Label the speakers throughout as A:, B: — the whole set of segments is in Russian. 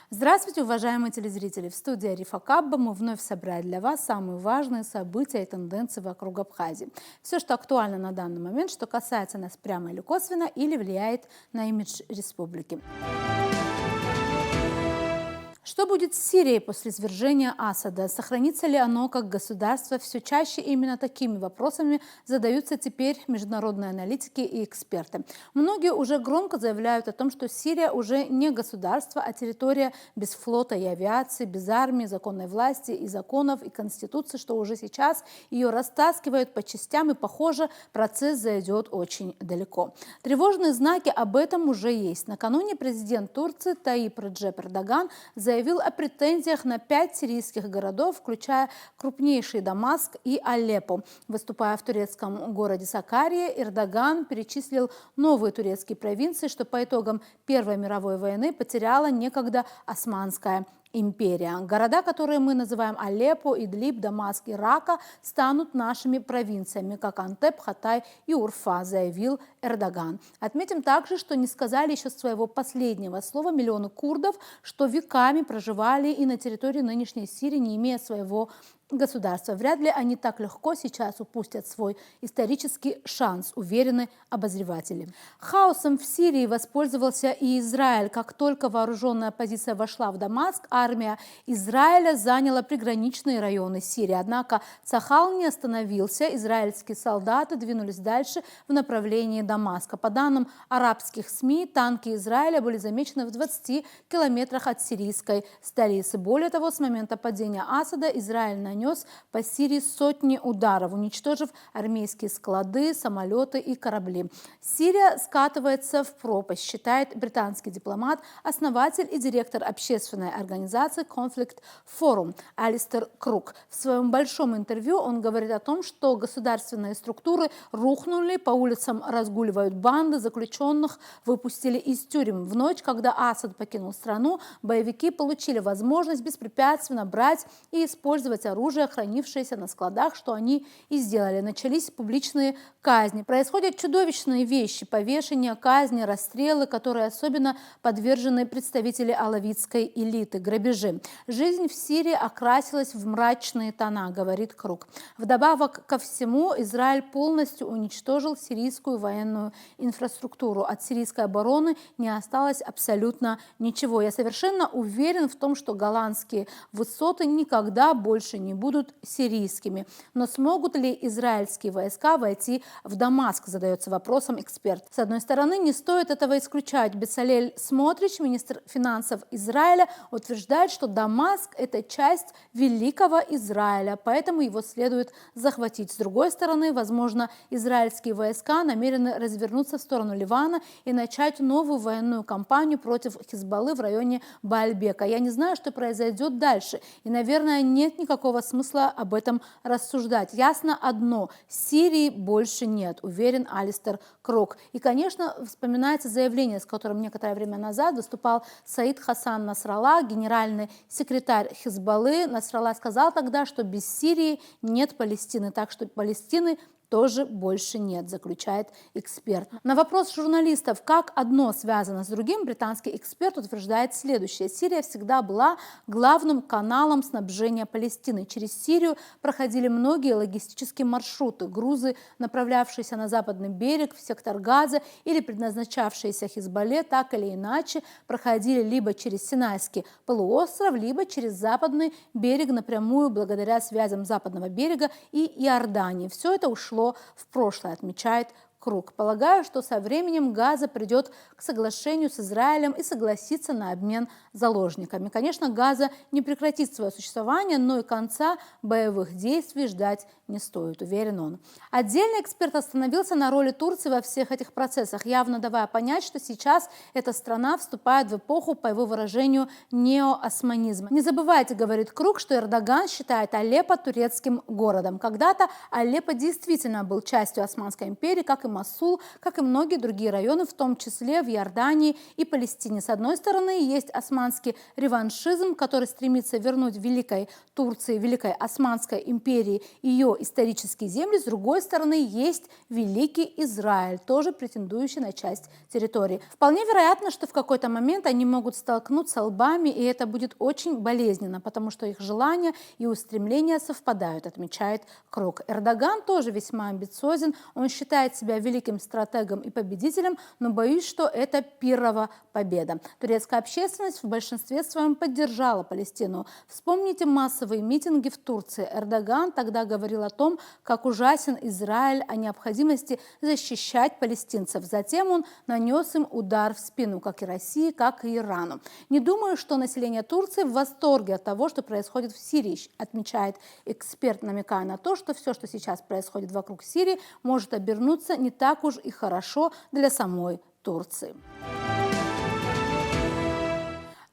A: Здравствуйте, уважаемые телезрители! В студии Арифа Кабба мы вновь собрали для вас самые важные события и тенденции вокруг Абхазии. Все, что актуально на данный момент, что касается нас прямо или косвенно, или влияет на имидж республики. Что будет с Сирией после свержения Асада? Сохранится ли оно как государство? Все чаще именно такими вопросами задаются теперь международные аналитики и эксперты. Многие уже громко заявляют о том, что Сирия уже не государство, а территория без флота и авиации, без армии, законной власти и законов, и конституции, что уже сейчас ее растаскивают по частям, и, похоже, процесс зайдет очень далеко. Тревожные знаки об этом уже есть. Накануне президент Турции Таип Реджеп Эрдоган заявил о претензиях на 5 сирийских городов, включая крупнейший Дамаск и Алеппо. Выступая в турецком городе Сакария, Эрдоган перечислил новые турецкие провинции, что по итогам Первой мировой войны потеряла некогда Османская империя. Города, которые мы называем Алеппо, Идлиб, Дамаск и Рака, станут нашими провинциями, как Антеп, Хатай и Урфа, заявил Эрдоган. Отметим также, что не сказали еще своего последнего слова миллионы курдов, что веками проживали и на территории нынешней Сирии, не имея своего государства. Вряд ли они так легко сейчас упустят свой исторический шанс, уверены обозреватели. Хаосом в Сирии воспользовался и Израиль. Как только вооруженная оппозиция вошла в Дамаск, армия Израиля заняла приграничные районы Сирии. Однако Цахал не остановился. Израильские солдаты двинулись дальше в направлении Дамаска. По данным арабских СМИ, танки Израиля были замечены в 20 километрах от сирийской столицы. Более того, с момента падения Асада Израиль нанес по Сирии сотни ударов, уничтожив армейские склады, самолеты и корабли. Сирия скатывается в пропасть, считает британский дипломат, основатель и директор общественной организации Conflict Forum Алистер Крук. В своем большом интервью он говорит о том, что государственные структуры рухнули, по улицам разгуливают банды, заключенных выпустили из тюрем. В ночь, когда Асад покинул страну, боевики получили возможность беспрепятственно брать и использовать оружие, хранившееся на складах, что они и сделали. Начались публичные казни. Происходят чудовищные вещи: повешения, казни, расстрелы, которые особенно подвержены представители алавитской элиты, грабежи. Жизнь в Сирии окрасилась в мрачные тона, говорит Крук. Вдобавок ко всему, Израиль полностью уничтожил сирийскую военную инфраструктуру. От сирийской обороны не осталось абсолютно ничего. Я совершенно уверен в том, что голландские высоты никогда больше не будут сирийскими. Но смогут ли израильские войска войти в Дамаск, задается вопросом эксперт. С одной стороны, не стоит этого исключать. Бецалель Смотрич, министр финансов Израиля, утверждает, что Дамаск – это часть великого Израиля, поэтому его следует захватить. С другой стороны, возможно, израильские войска намерены развернуться в сторону Ливана и начать новую военную кампанию против Хизбаллы в районе Баальбека. Я не знаю, что произойдет дальше, и, наверное, нет никакого смысла об этом рассуждать. Ясно одно – Сирии больше нет, уверен Алистер Крук. И, конечно, вспоминается заявление, с которым некоторое время назад выступал Саид Хасан Насралла, генеральный секретарь Хизбаллы. Насралла сказал тогда, что без Сирии нет Палестины, так что Палестины тоже больше нет, заключает эксперт. На вопрос журналистов, как одно связано с другим, британский эксперт утверждает следующее. Сирия всегда была главным каналом снабжения Палестины. Через Сирию проходили многие логистические маршруты. Грузы, направлявшиеся на западный берег, в сектор Газа или предназначавшиеся Хизбалле, так или иначе проходили либо через Синайский полуостров, либо через западный берег напрямую благодаря связям западного берега и Иордании. Все это ушло в прошлое, отмечает Крук. Полагаю, что со временем Газа придет к соглашению с Израилем и согласится на обмен заложниками. Конечно, Газа не прекратит свое существование, но и конца боевых действий ждать не стоит, уверен он. Отдельный эксперт остановился на роли Турции во всех этих процессах, явно давая понять, что сейчас эта страна вступает в эпоху, по его выражению, неоосманизма. Не забывайте, говорит Крук, что Эрдоган считает Алеппо турецким городом. Когда-то Алеппо действительно был частью Османской империи, как и Масул, как и многие другие районы, в том числе в Иордании и Палестине. С одной стороны, есть османский реваншизм, который стремится вернуть Великой Турции, Великой Османской империи ее исторические земли. С другой стороны, есть Великий Израиль, тоже претендующий на часть территории. Вполне вероятно, что в какой-то момент они могут столкнуться лбами, и это будет очень болезненно, потому что их желания и устремления совпадают, отмечает Крок. Эрдоган тоже весьма амбициозен, он считает себя великим стратегом и победителем, но боюсь, что это пиррова победа. Турецкая общественность в большинстве своем поддержала Палестину. Вспомните массовые митинги в Турции. Эрдоган тогда говорил о том, как ужасен Израиль, о необходимости защищать палестинцев. Затем он нанес им удар в спину, как и России, как и Ирану. Не думаю, что население Турции в восторге от того, что происходит в Сирии, отмечает эксперт, намекая на то, что все, что сейчас происходит вокруг Сирии, может обернуться не так уж и хорошо для самой Турции.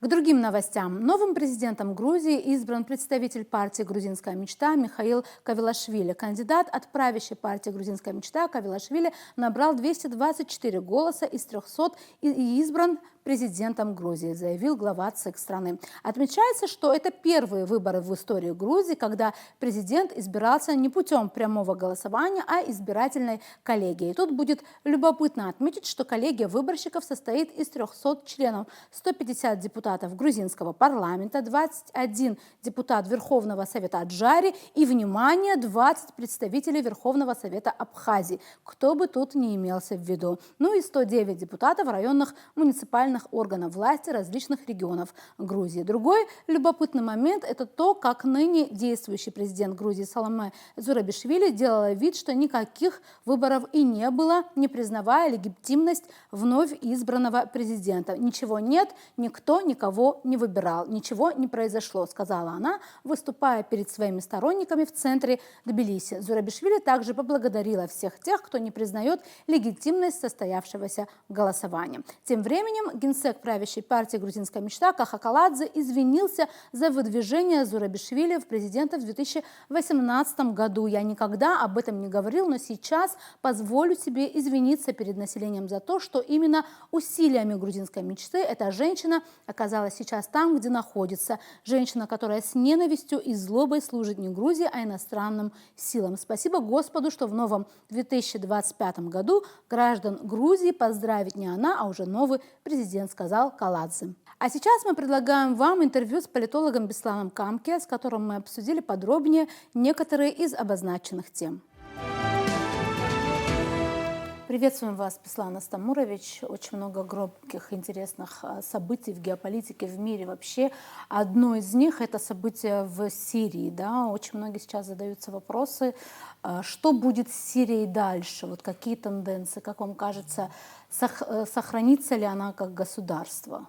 A: К другим новостям. Новым президентом Грузии избран представитель партии «Грузинская мечта» Михаил Кавилашвили. Кандидат от правящей партии «Грузинская мечта» Кавилашвили набрал 224 голоса из 300 и избран президентом Грузии, заявил глава ЦИК страны. Отмечается, что это первые выборы в истории Грузии, когда президент избирался не путем прямого голосования, а избирательной коллегией. Тут будет любопытно отметить, что коллегия выборщиков состоит из 300 членов, 150 депутатов грузинского парламента, 21 депутат Верховного Совета Аджари и, внимание, 20 представителей Верховного Совета Абхазии, кто бы тут ни имелся в виду. Ну и 109 депутатов районных муниципальных органов власти различных регионов Грузии. Другой любопытный момент – это то, как ныне действующий президент Грузии Саломе Зурабишвили делала вид, что никаких выборов и не было, не признавая легитимность вновь избранного президента. Ничего нет, никто никого не выбирал, ничего не произошло, сказала она, выступая перед своими сторонниками в центре Тбилиси. Зурабишвили также поблагодарила всех тех, кто не признает легитимность состоявшегося голосования. Тем временем генсек правящей партии «Грузинская мечта» Каха Каладзе извинился за выдвижение Зурабишвили в президенты в 2018 году. Я никогда об этом не говорил, но сейчас позволю себе извиниться перед населением за то, что именно усилиями грузинской мечты эта женщина оказалась сейчас там, где находится. Женщина, которая с ненавистью и злобой служит не Грузии, а иностранным силам. Спасибо Господу, что в новом 2025 году граждан Грузии поздравит не она, а уже новый президент, сказал Каладзе. А сейчас мы предлагаем вам интервью с политологом Бесланом Камке, с которым мы обсудили подробнее некоторые из обозначенных тем. Приветствуем вас, Беслан Астамурович. Очень много громких, интересных событий в геополитике, в мире вообще. Одно из них – это события в Сирии. Да? Очень многие сейчас задаются вопросы, что будет с Сирией дальше, вот какие тенденции, как вам кажется, сохранится ли она как государство?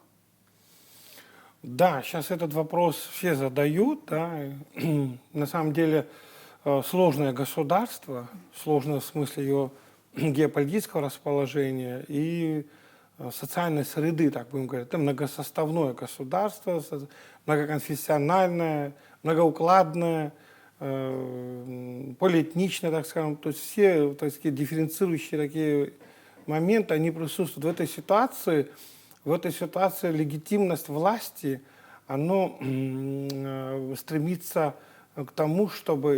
B: Да, сейчас этот вопрос все задают. Да. На самом деле сложное государство, сложное в смысле ее геополитического расположения и социальной среды, так будем говорить. Это многосоставное государство, многоконфессиональное, многоукладное, полиэтничное, так скажем. То есть все, так сказать, дифференцирующие такие моменты, они присутствуют. В этой ситуации легитимность власти, оно стремится к тому, чтобы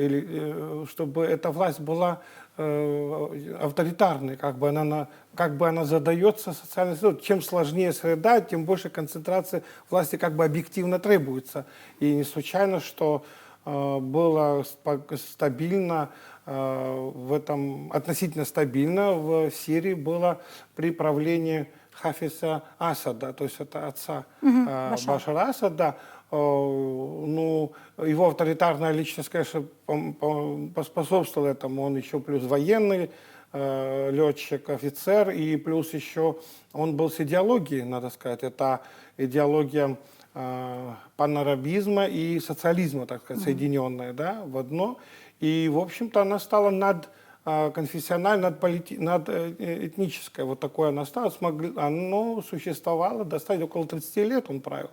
B: эта власть была авторитарной, как бы она задается социальной средой. Чем сложнее среда, тем больше концентрации власти как бы объективно требуется. И не случайно, что было стабильно относительно стабильно в Сирии было при правлении Хафиза Асада, то есть это отца Башара Асада. Ну, его авторитарная личность, конечно, поспособствовала этому. Он еще плюс военный, летчик, офицер, и плюс еще он был с идеологией, надо сказать. Это идеология панарабизма и социализма, так сказать, соединенная, да, в одно. И, в общем-то, она стала надконфессиональной, надэтнической. Вот такое она стала. Оно существовало достаточно около 30 лет, он правил.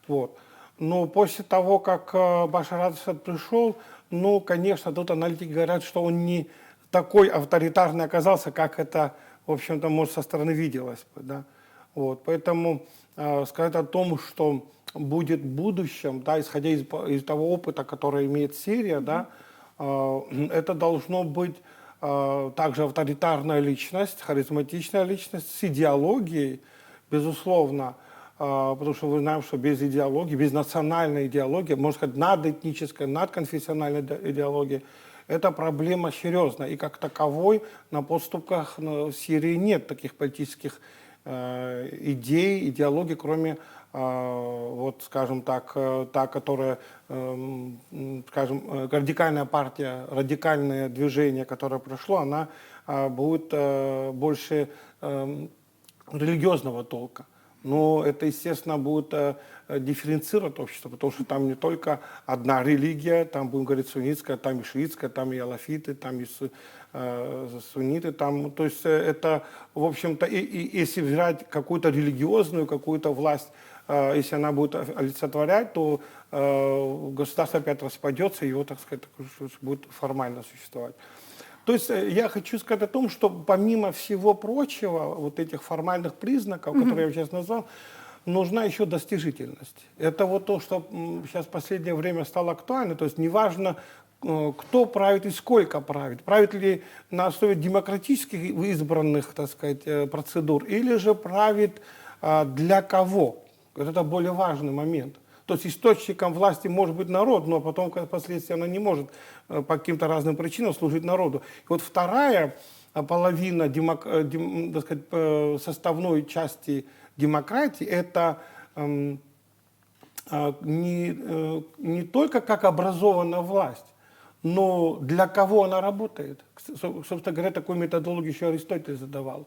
B: Вот. Но после того, как Башар Асад пришел, ну, конечно, тут аналитики говорят, что он не такой авторитарный оказался, как это, в общем-то, может, со стороны виделось бы, да. Вот, поэтому сказать о том, что будет в будущем, да, исходя из того опыта, который имеет Сирия, да, это должно быть также авторитарная личность, харизматичная личность с идеологией, безусловно, потому что мы знаем, что без идеологии, без национальной идеологии, можно сказать, надэтнической, надконфессиональной идеологии, это проблема серьезная. И как таковой на подступах в Сирии нет таких политических идей, идеологий, кроме, вот, скажем так, та, которая, скажем, радикальная партия, радикальное движение, которое прошло, она будет больше религиозного толка. Но это, естественно, будет дифференцировать общество, потому что там не только одна религия, там, будем говорить, суннитская, там и шиитская, там и алафиты, там и сунниты, там, то есть это, в общем-то, и если взять какую-то религиозную, какую-то власть, если она будет олицетворять, то государство опять распадется, и его, так сказать, будет формально существовать. То есть я хочу сказать о том, что помимо всего прочего, вот этих формальных признаков, которые я сейчас назвал, нужна еще достижительность. Это вот то, что сейчас в последнее время стало актуально. То есть неважно, кто правит и сколько правит. Правит ли на основе демократических избранных, так сказать, процедур, или же правит для кого. Вот это более важный момент. То есть источником власти может быть народ, но потом впоследствии она не может по каким-то разным причинам служить народу. И вот вторая половина так сказать, составной части демократии – это не только как образованная власть, но для кого она работает. Собственно говоря, такую методологию еще Аристотель задавал.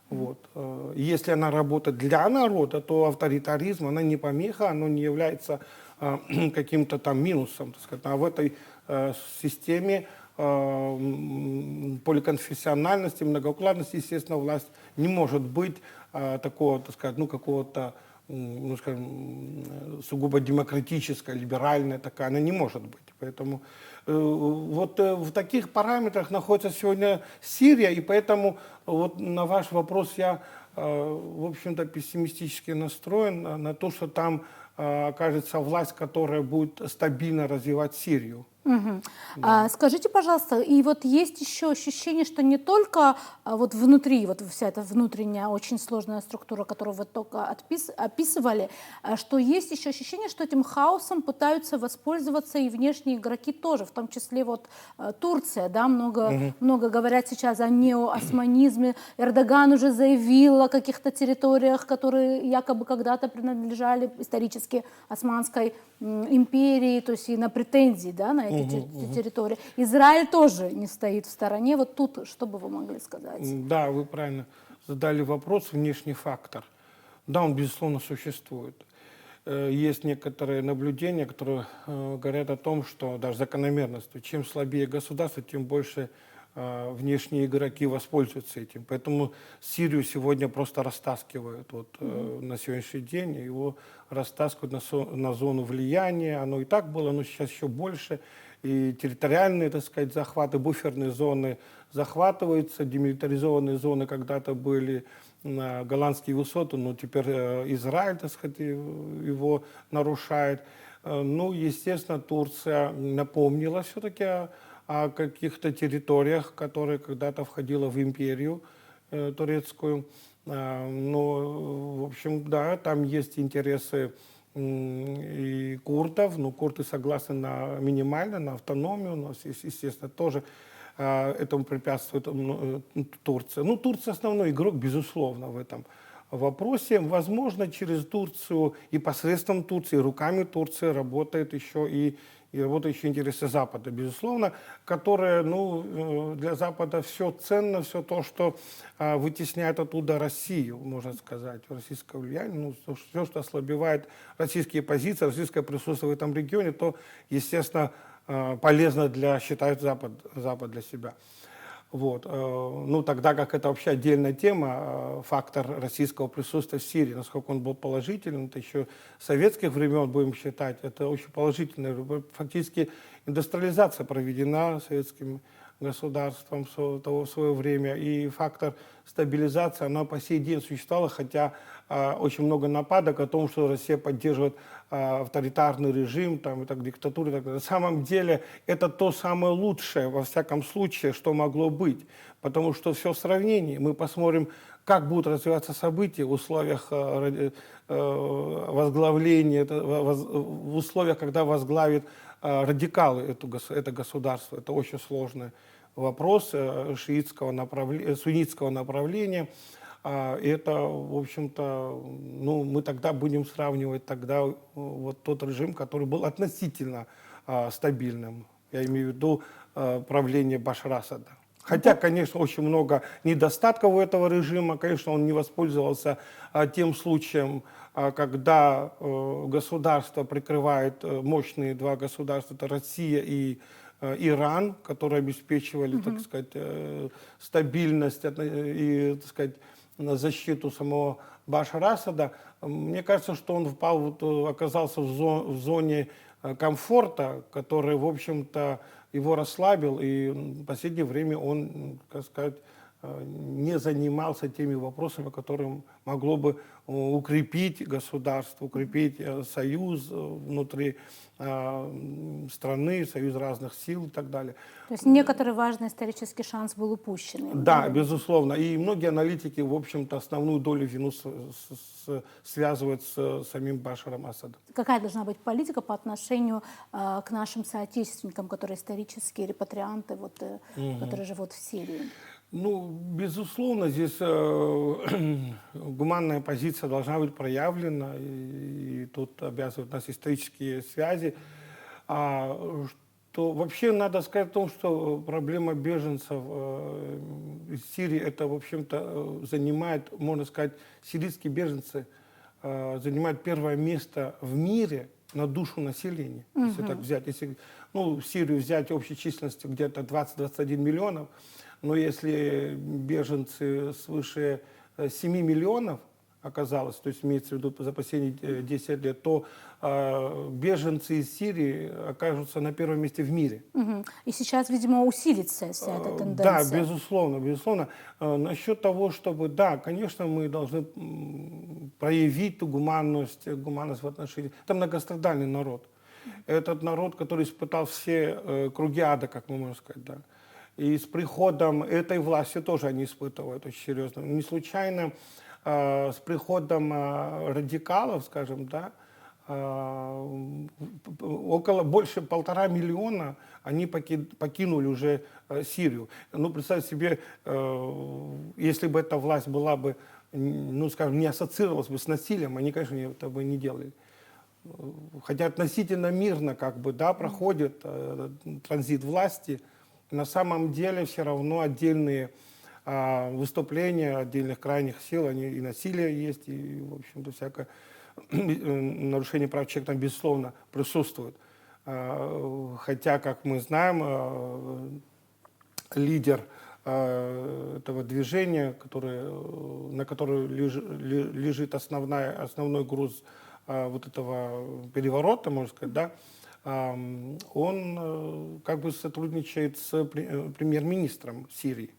B: Вот. Если она работает для народа, то авторитаризм, она не помеха, она не является каким-то там минусом, так сказать. А в этой системе поликонфессиональности, многоукладности, естественно, власть не может быть такого, так сказать, ну, какого-то, ну, скажем, сугубо демократическая, либеральная такая, она не может быть. Поэтому вот в таких параметрах находится сегодня Сирия, и поэтому вот на ваш вопрос я, в общем-то, пессимистически настроен на то, что там окажется власть, которая будет стабильно развивать Сирию.
A: Да. Скажите, пожалуйста, и вот есть еще ощущение, что не только вот внутри, вот вся эта внутренняя очень сложная структура, которую вы только описывали, что есть еще ощущение, что этим хаосом пытаются воспользоваться и внешние игроки тоже, в том числе вот Турция, да, много говорят сейчас о неоосманизме. Эрдоган уже заявил о каких-то территориях, которые якобы когда-то принадлежали исторически Османской империи, то есть и на претензии, да, на эти территории. Израиль тоже не стоит в стороне. Вот тут что бы вы могли сказать?
B: Да, вы правильно задали вопрос, внешний фактор. Да, он, безусловно, существует. Есть некоторые наблюдения, которые говорят о том, что даже закономерность, чем слабее государство, тем больше внешние игроки воспользуются этим. Поэтому Сирию сегодня просто растаскивают на сегодняшний день. Его растаскивают на зону влияния. Оно и так было, но сейчас еще больше. И территориальные, так сказать, захваты, буферные зоны захватываются. Демилитаризованные зоны когда-то были на голландские высоты, но теперь Израиль, так сказать, его нарушает. Ну, естественно, Турция напомнила все-таки о каких-то территориях, которые когда-то входила в империю турецкую. Но, в общем, да, там есть интересы и курдов, но курды согласны на минимально, на автономию, но, естественно, тоже этому препятствует Турция. Ну, Турция основной игрок, безусловно, в этом вопросе. Возможно, через Турцию и посредством Турции, руками Турции работает еще и работают еще интересы Запада, безусловно, которые, ну, для Запада все ценно, все то, что вытесняет оттуда Россию, можно сказать, российское влияние, ну, все, что ослабевает российские позиции, российское присутствие в этом регионе, то, естественно, полезно считает Запад для себя. Вот. Ну, тогда как это вообще отдельная тема, фактор российского присутствия в Сирии, насколько он был положительным, это еще советских времен, будем считать, это очень положительно. Фактически индустриализация проведена советскими государством в свое время, и фактор стабилизации, она по сей день существовала, хотя очень много нападок о том, что Россия поддерживает авторитарный режим, там, и так, диктатуру. И так далее. На самом деле это то самое лучшее, во всяком случае, что могло быть, потому что все в сравнении. Мы посмотрим, как будут развиваться события в условиях возглавления, в условиях, когда возглавит радикалы это государство. Это очень сложный вопрос суннитского направления. Это, в общем-то, ну, мы тогда будем сравнивать вот тот режим, который был относительно стабильным. Я имею в виду правление Башара Асада. Хотя, конечно, очень много недостатков у этого режима. Конечно, он не воспользовался тем случаем, когда государство прикрывает мощные два государства, это Россия и Иран, которые обеспечивали, так сказать, стабильность и, так сказать, защиту самого Башара Асада. Мне кажется, что он оказался в зоне комфорта, который, в общем-то, его расслабил, и в последнее время он, так сказать, не занимался теми вопросами, которые могло бы укрепить государство, укрепить союз внутри страны, союз разных сил и так далее.
A: То есть некоторый важный исторический шанс был упущен.
B: Да, безусловно. И многие аналитики, в общем-то, основную долю вину связывают с самим Башаром Асадом.
A: Какая должна быть политика по отношению к нашим соотечественникам, которые исторические репатрианты, которые живут в Сирии?
B: Ну, безусловно, здесь гуманная позиция должна быть проявлена, и тут обязывают нас исторические связи. Что вообще надо сказать о том, что проблема беженцев из Сирии, это, в общем-то, занимает, можно сказать, сирийские беженцы занимают первое место в мире на душу населения. Если так взять, если Сирию взять общей численностью где-то 20-21 миллионов, но если беженцы свыше 7 миллионов оказалось, то есть имеется в виду за последние 10 лет, то беженцы из Сирии окажутся на первом месте в мире.
A: И сейчас, видимо, усилится вся эта тенденция.
B: Да, безусловно, безусловно. Насчет того, чтобы, да, конечно, мы должны проявить ту гуманность в отношении... Это многострадальный народ. Этот народ, который испытал все круги ада, как мы можем сказать, да. И с приходом этой власти тоже они испытывают очень серьезно. Не случайно с приходом радикалов, скажем, да, больше 1,5 миллиона они покинули уже Сирию. Ну, представьте себе, если бы эта власть была бы, ну, скажем, не ассоциировалась бы с насилием, они, конечно, этого бы не делали. Хотя относительно мирно, как бы, да, проходит транзит власти, на самом деле все равно отдельные выступления отдельных крайних сил, они и насилие есть, и, в общем-то, всякое нарушение прав человека там, безусловно, присутствует. Хотя, как мы знаем, лидер этого движения, на который лежит основной груз вот этого переворота, можно сказать, да, он как бы сотрудничает с премьер-министром Сирии.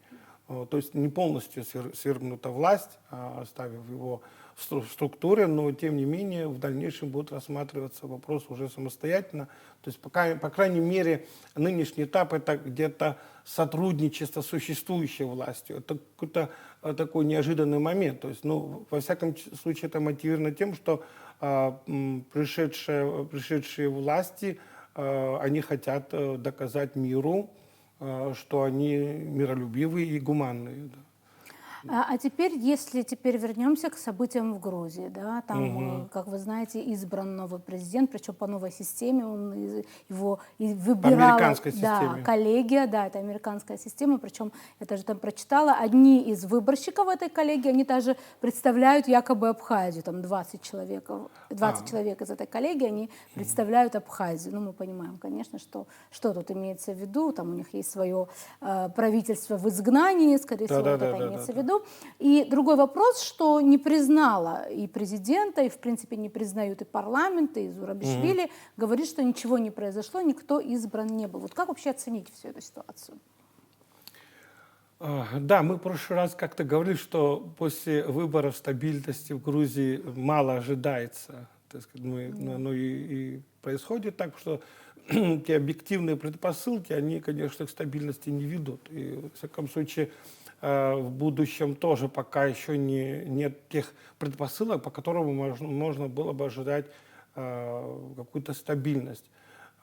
B: То есть не полностью свергнута власть, оставив его в структуре, но тем не менее в дальнейшем будет рассматриваться вопрос уже самостоятельно. То есть по крайней мере нынешний этап это где-то сотрудничество с существующей властью. Это какой-то такой неожиданный момент. То есть, ну, во всяком случае это мотивировано тем, что пришедшие власти, они хотят доказать миру, что они миролюбивые и гуманные. Да.
A: А теперь, если вернемся к событиям в Грузии, да, там, как вы знаете, избран новый президент, причем по новой системе, его выбирала коллегия, да, это американская система, причем я даже там прочитала, одни из выборщиков этой коллегии, они даже представляют якобы Абхазию, там 20 человек из этой коллегии, они представляют Абхазию. Ну, мы понимаем, конечно, что тут имеется в виду, там у них есть свое правительство в изгнании, скорее всего, это имеется в виду. И другой вопрос, что не признала и президента, и в принципе не признают и парламент, и Зурабишвили, говорит, что ничего не произошло, никто избран не был. Вот как вообще оценить всю эту ситуацию?
B: Да, мы в прошлый раз как-то говорили, что после выборов стабильности в Грузии мало ожидается. Так сказать, ну и происходит так, что те объективные предпосылки, они, конечно, к стабильности не ведут. И, в всяком случае, в будущем тоже пока еще нет тех предпосылок, по которым можно было бы ожидать какую-то стабильность.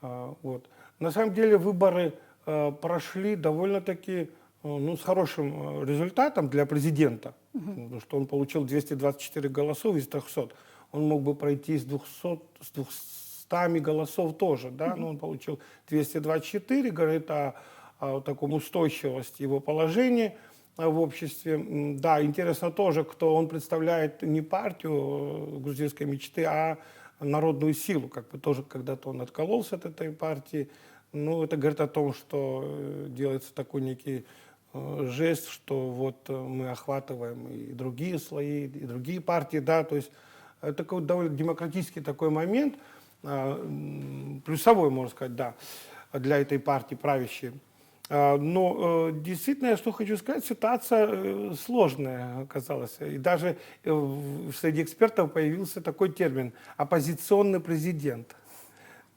B: Вот. На самом деле выборы прошли довольно-таки ну, с хорошим результатом для президента, потому что он получил 224 голосов из 300. Он мог бы пройти с 200 голосов тоже, да, но он получил 224, говорит о таком устойчивости его положения в обществе. Да, интересно тоже, кто он представляет не партию грузинской мечты, а народную силу, как бы тоже когда-то он откололся от этой партии. Ну, это говорит о том, что делается такой некий жест, что вот мы охватываем и другие слои, и другие партии, да, то есть это такой довольно демократический такой момент, плюсовой, можно сказать, да, для этой партии правящей. Но действительно, я что хочу сказать, ситуация сложная оказалась. И даже среди экспертов появился такой термин «оппозиционный президент».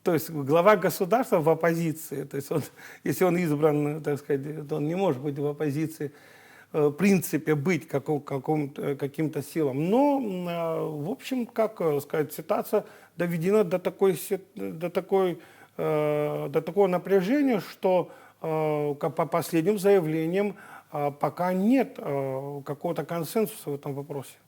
B: То есть глава государства в оппозиции. То есть он, если он избран, так сказать, то он не может быть в оппозиции, в принципе, быть каким-то силам. Но, в общем, как сказать, ситуация доведена до такого напряжения, что по последним заявлениям пока нет какого-то консенсуса в этом вопросе.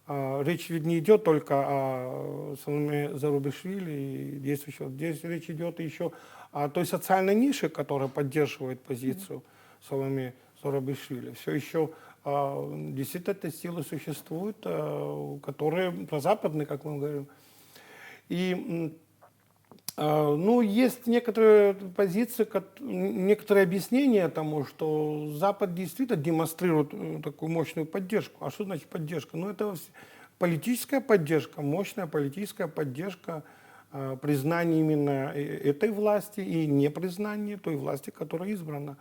B: Речь ведь не идет только о Саломе Зарубишвили и действующего. Здесь речь идет еще о той социальной нише, которая поддерживает позицию Саломе Зарубишвили. Все еще действительно эти силы существуют, которые прозападные, как мы говорим. И ну, есть некоторые позиции, некоторые объяснения тому, что Запад действительно демонстрирует такую мощную поддержку. А что значит поддержка? Ну, это политическая поддержка, мощная политическая поддержка, признание именно этой власти и непризнание той власти, которая избрана.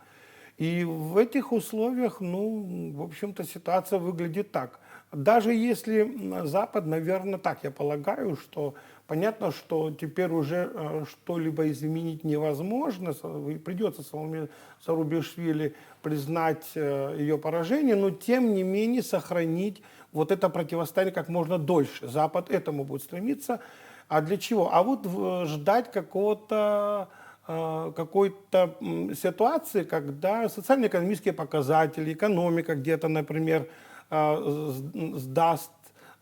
B: И в этих условиях, ну, в общем-то, ситуация выглядит так. Даже если Запад, наверное, так, я полагаю, что понятно, что теперь уже что-либо изменить невозможно, придется Саломе Зарубишвили признать ее поражение, но тем не менее сохранить вот это противостояние как можно дольше. Запад этому будет стремиться. А для чего? А вот ждать какой-то ситуации, когда социально-экономические показатели, экономика где-то, например, сдаст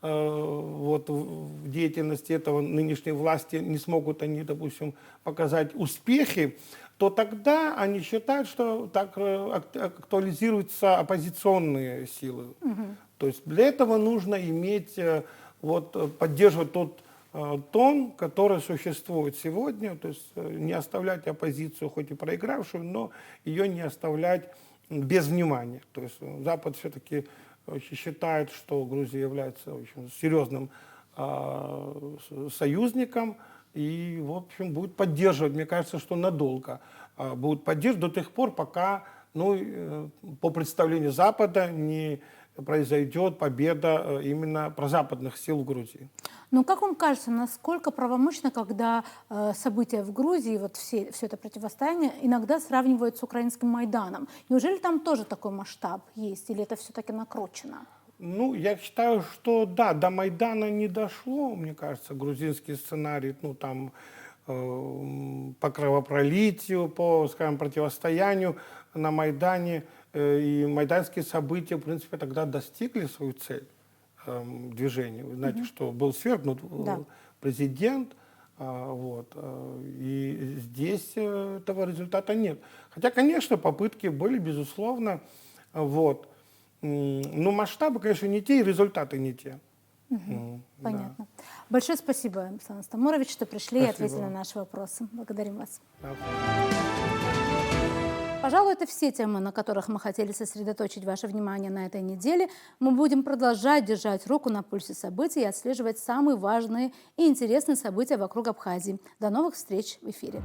B: вот в деятельности этого нынешней власти, не смогут они, допустим, показать успехи, то тогда они считают, что так актуализируются оппозиционные силы. То есть для этого нужно иметь, вот, поддерживать тот тон, который существует сегодня, то есть не оставлять оппозицию, хоть и проигравшую, но ее не оставлять без внимания. То есть Запад все-таки считает, что Грузия является очень серьезным союзником и, в общем, будет поддерживать, мне кажется, что надолго будет поддерживать до тех пор, пока, ну, по представлению Запада не произойдет победа именно прозападных сил в Грузии.
A: Ну, как вам кажется, насколько правомочно, когда события в Грузии, вот все это противостояние, иногда сравнивают с украинским Майданом? Неужели там тоже такой масштаб есть, или это все-таки накручено?
B: Ну, я считаю, что да, до Майдана не дошло, мне кажется, грузинский сценарий, ну, там, по кровопролитию, по, скажем, противостоянию на Майдане, и майданские события, в принципе, тогда достигли свою цель движения. Вы знаете, что был свергнут президент, вот, и здесь этого результата нет. Хотя, конечно, попытки были, безусловно, вот. Но масштабы, конечно, не те, и результаты не те.
A: Понятно. Да. Большое спасибо, Александр Стамурович, что пришли и ответили на наши вопросы. Благодарим вас.
B: Да.
A: Пожалуй, это все темы, на которых мы хотели сосредоточить ваше внимание на этой неделе. Мы будем продолжать держать руку на пульсе событий и отслеживать самые важные и интересные события вокруг Абхазии. До новых встреч в эфире.